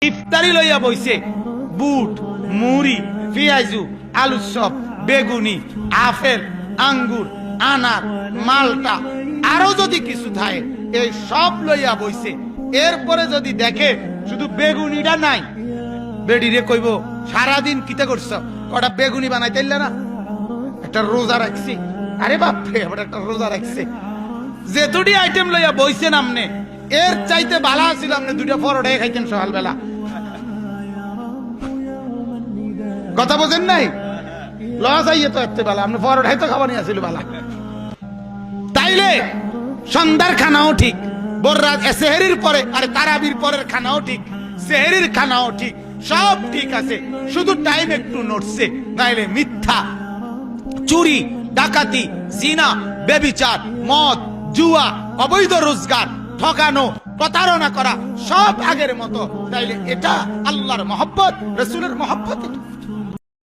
ইফতারি লইয়া বইছে বুট মুড়ি পেঁয়াজু আলুর চপ বেগুনি আপেল আঙ্গুর আনার মালটা আরো যদি কিছু থাকে এই সব লইয়া বইছে। এরপরে যদি দেখে শুধু বেগুনিটা নাই, বেডিরে কইব সারাদিন কিতা করছ, কটা বেগুনি বানাইতে না, একটা রোজা রাখছি। আরে বাপরে, আবার একটা রোজা রাখছে। যেতুটি আইটেম লইয়া বইছেন আমনে, এর চাইতে ভালো ছিল আপনি দুইটা পরোটাই খাইতেন সকালবেলা। কথা বোঝেন নাই? লস আইয়ে তো এত বেলা আপনি পরোটাই তো খাবার নিয়ে আসছিল বেলা। তাইলে সন্ধ্যার খানাও ঠিক, বড়রাত সেহরির পরে আর তারাবির পরের খানাও ঠিক, সেহরির খানাও ঠিক, সব ঠিক আছে, শুধু টাইম একটু নড়ছে। নাইলে মিথ্যা, চুরি, ডাকাতি, জিনা, বেবিচার, মদ, জুয়া, অবৈধ রোজগার, ঠকানো, প্রতারণা করা সব আগের মতো। তাইলে এটা আল্লাহর মহব্বত, রাসূলের মহব্বত।